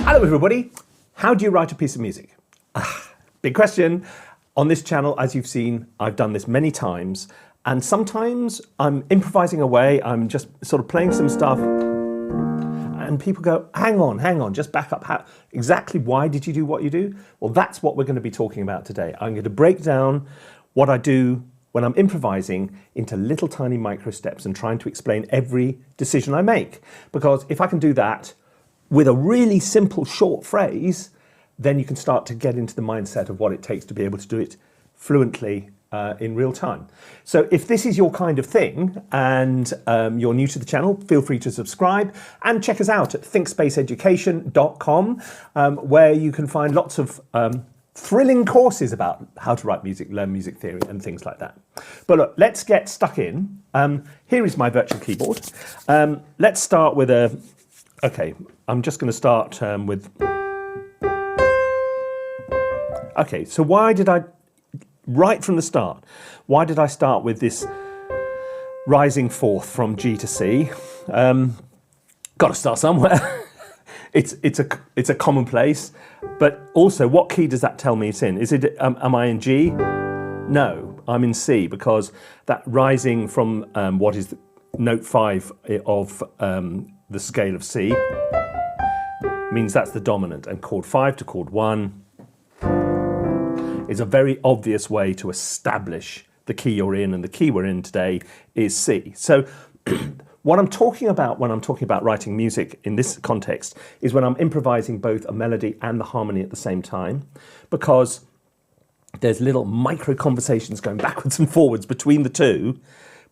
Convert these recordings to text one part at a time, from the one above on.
Hello everybody, how do you write a piece of music? Big question. On this channel, as you've seen, I've done this many times, and sometimes I'm improvising away, I'm just sort of playing some stuff, and people go, hang on, just back up. Exactly why did you do what you do? Well, that's what we're going to be talking about today. I'm going to break down what I do when I'm improvising into little tiny micro steps and trying to explain every decision I make. Because if I can do that with a really simple short phrase, then you can start to get into the mindset of what it takes to be able to do it fluently in real time. So if this is your kind of thing and you're new to the channel, feel free to subscribe and check us out at thinkspaceeducation.com, where you can find lots of thrilling courses about how to write music, learn music theory and things like that. But look, let's get stuck in. Here is my virtual keyboard. Let's start with a, okay, I'm just going to start with, okay, so why did I, right from the start, why did I start with this rising fourth from G to C? Got to start somewhere. It's a commonplace, but also what key does that tell me it's in? Is it, am I in G? No, I'm in C, because that rising from what is note 5 of the scale of C means that's the dominant, and chord 5 to chord 1 is a very obvious way to establish the key you're in, and the key we're in today is C. So what I'm talking about when I'm talking about writing music in this context is when I'm improvising both a melody and the harmony at the same time, because there's little micro conversations going backwards and forwards between the two,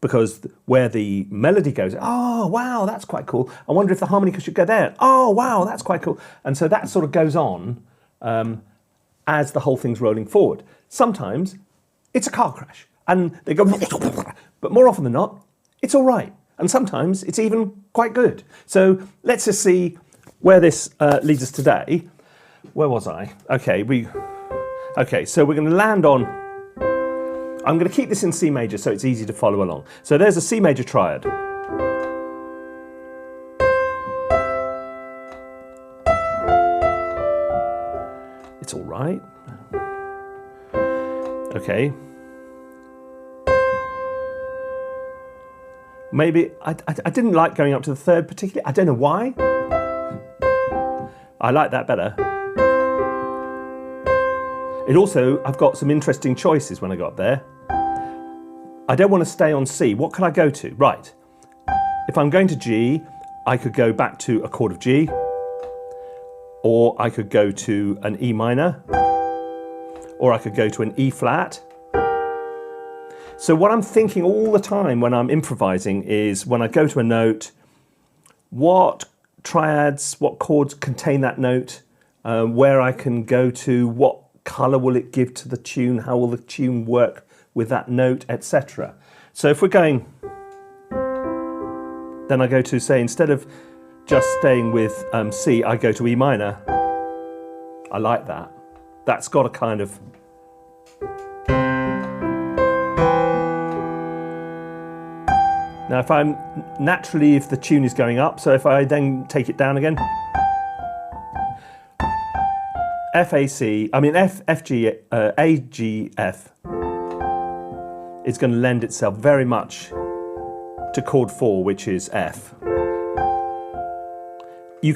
because where the melody goes, oh, wow, that's quite cool. I wonder if the harmony should go there. Oh, wow, that's quite cool. And so that sort of goes on as the whole thing's rolling forward. Sometimes it's a car crash and they go, but more often than not, it's all right. And sometimes it's even quite good. So let's just see where this leads us today. Where was I? Okay, so we're going to land on, I'm going to keep this in C major so it's easy to follow along. So there's a C major triad. It's all right. Okay. Maybe, I didn't like going up to the third particularly. I don't know why. I like that better. It also, I've got some interesting choices when I got there. I don't want to stay on C. What can I go to? Right. If I'm going to G, I could go back to a chord of G, or I could go to an E minor, or I could go to an E flat. So what I'm thinking all the time when I'm improvising is when I go to a note, what triads, what chords contain that note, where I can go to, what colour will it give to the tune, how will the tune work with that note, etc. So if we're going, then I go to, say, instead of just staying with C, I go to E minor. I like that. That's got a kind of, now if I'm naturally, if the tune is going up, so if I then take it down again, A, G, F is going to lend itself very much to chord 4, which is F. You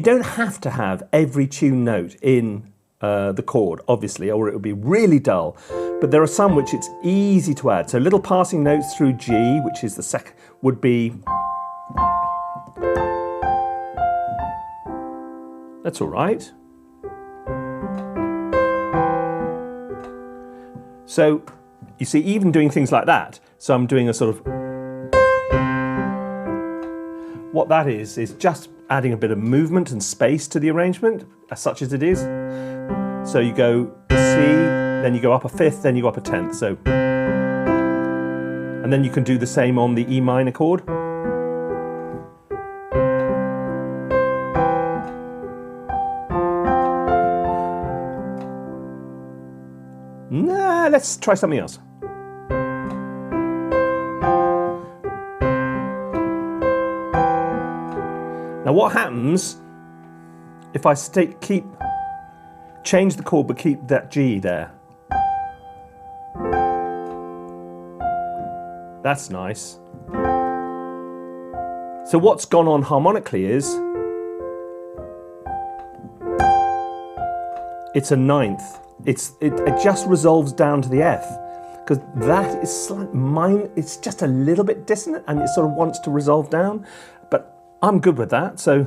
don't have to have every tune note in the chord, obviously, or it would be really dull. But there are some which it's easy to add. So little passing notes through G, which is the second, would be, that's all right. So you see, even doing things like that, so I'm doing a sort of, what that is just adding a bit of movement and space to the arrangement, as such as it is. So you go C, then you go up a fifth, then you go up a tenth. So, and then you can do the same on the E minor chord. Nah, let's try something else. Now what happens if I change the chord but keep that G there. That's nice. So what's gone on harmonically is it's a ninth. It just resolves down to the F, because that is it's just a little bit dissonant and it sort of wants to resolve down, but I'm good with that. So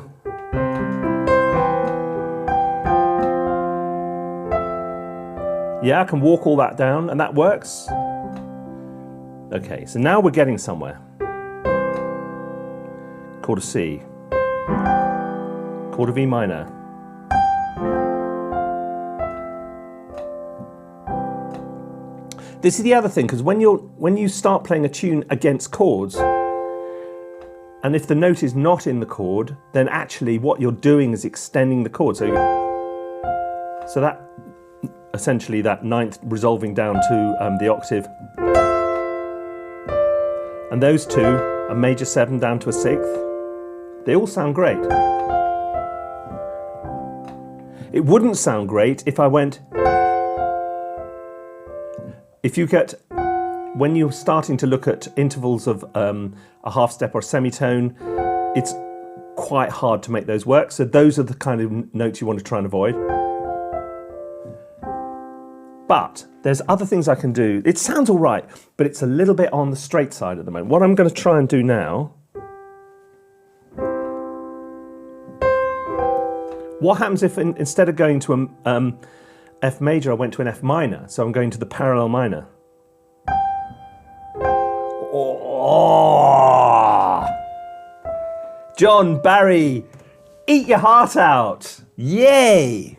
yeah, I can walk all that down and that works. Okay, so now we're getting somewhere. Chord of C, chord of E minor. This is the other thing, because when you start playing a tune against chords, and if the note is not in the chord, then actually what you're doing is extending the chord. So that essentially that ninth resolving down to the octave, and those two, a major 7 down to a 6th, they all sound great. It wouldn't sound great if I went. If you get, when you're starting to look at intervals of a half step or a semitone, it's quite hard to make those work. So those are the kind of notes you want to try and avoid. But there's other things I can do. It sounds all right, but it's a little bit on the straight side at the moment. What I'm going to try and do now, what happens if instead of going to a F major, I went to an F minor, so I'm going to the parallel minor. Oh, John Barry, eat your heart out. Yay!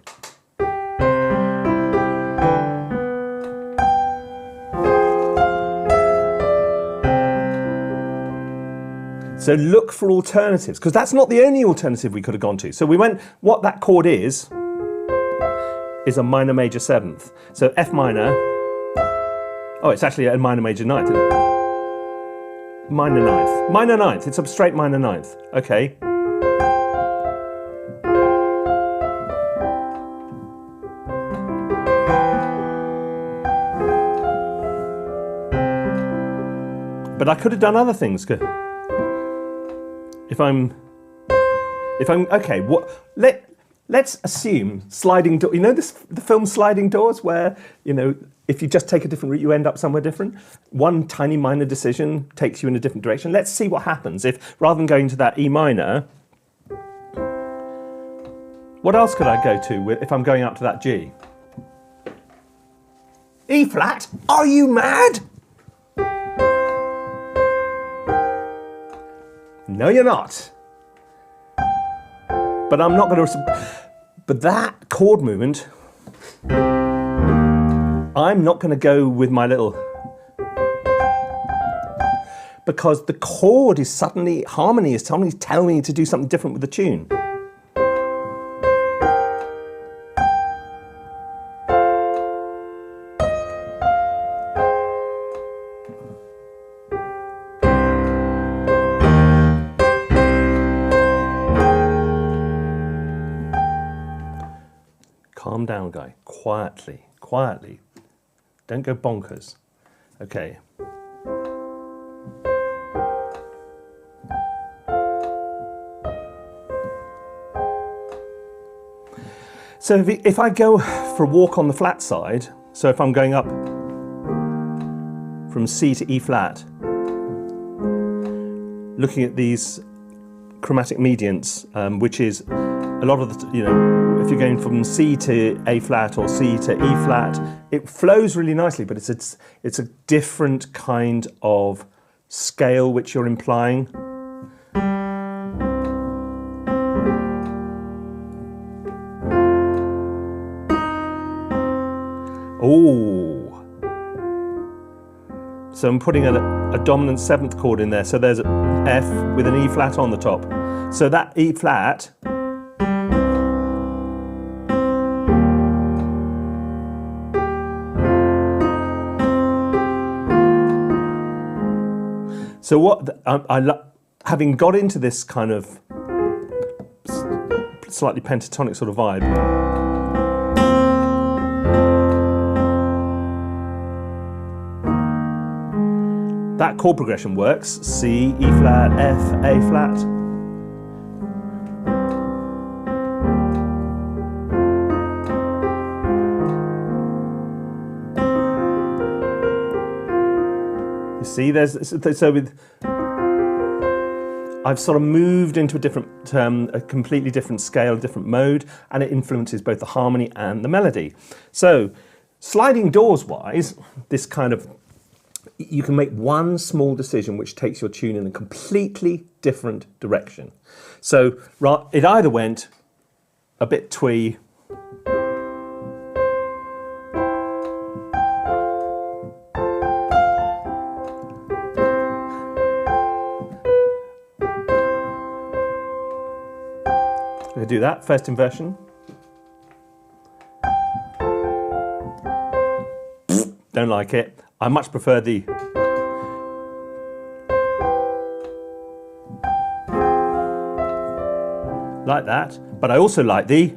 So look for alternatives, because that's not the only alternative we could have gone to. So we went, what that chord is a minor major 7th. So F minor, oh, it's actually a minor major 9th. Minor 9th. Minor 9th, it's a straight minor 9th. Okay. But I could have done other things. If I'm okay, let's assume sliding door. You know the film Sliding Doors, where, you know, if you just take a different route, you end up somewhere different. One tiny minor decision takes you in a different direction. Let's see what happens if, rather than going to that E minor, what else could I go to if I'm going up to that G? E flat? Are you mad? No, you're not. But I'm not going to. But that chord movement, I'm not going to go with my little. Because the chord is suddenly, harmony is suddenly telling me to do something different with the tune. Calm down, guy. Quietly, quietly. Don't go bonkers. Okay. So if I go for a walk on the flat side, so if I'm going up from C to E flat, looking at these chromatic mediants, which is a lot of the, you know, if you're going from C to A flat or C to E flat, it flows really nicely, but it's a different kind of scale which you're implying. Oh, so I'm putting a dominant 7th chord in there. So there's an F with an E flat on the top. So that E flat, so what having got into this kind of slightly pentatonic sort of vibe. That chord progression works. C, E flat, F, A flat. You see, I've sort of moved into a completely different scale, different mode, and it influences both the harmony and the melody. So, sliding doors wise, this kind of, you can make one small decision which takes your tune in a completely different direction. So it either went a bit twee, we do that, first inversion. Don't like it. I much prefer the like that, but I also like the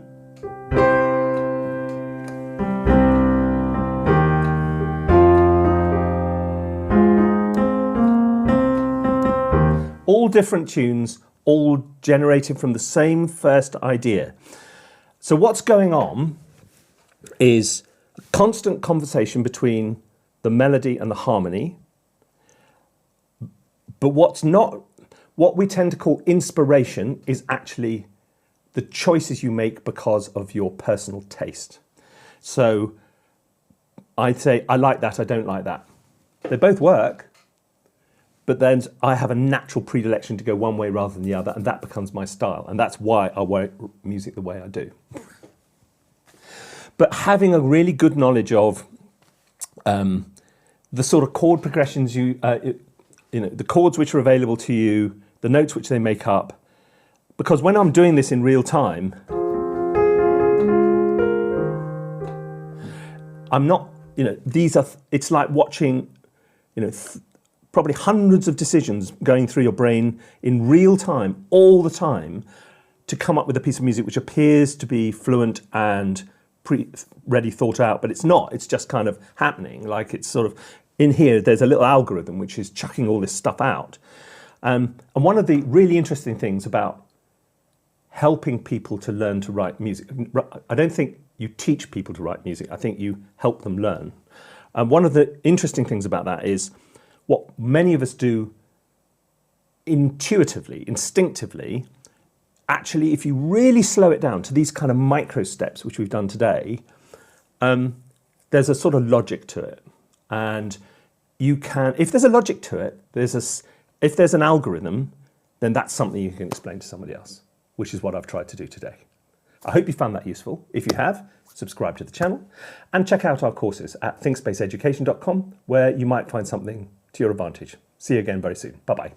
all different tunes, all generated from the same first idea. So what's going on is a constant conversation between the melody and the harmony, but what we tend to call inspiration is actually the choices you make because of your personal taste. So I'd say, I like that, I don't like that. They both work, but then I have a natural predilection to go one way rather than the other, and that becomes my style, and that's why I write music the way I do. But having a really good knowledge of the sort of chord progressions the chords which are available to you, the notes which they make up, because when I'm doing this in real time, I'm not, it's like watching, probably hundreds of decisions going through your brain in real time, all the time, to come up with a piece of music which appears to be fluent and ready thought out, but it's not. It's just kind of happening. Like it's sort of, in here, there's a little algorithm which is chucking all this stuff out. And one of the really interesting things about helping people to learn to write music, I don't think you teach people to write music, I think you help them learn. And one of the interesting things about that is what many of us do intuitively, instinctively, actually, if you really slow it down to these kind of micro steps, which we've done today, there's a sort of logic to it. And you can, if there's a logic to it, if there's an algorithm, then that's something you can explain to somebody else, which is what I've tried to do today. I hope you found that useful. If you have, subscribe to the channel and check out our courses at thinkspaceeducation.com, where you might find something to your advantage. See you again very soon. Bye-bye.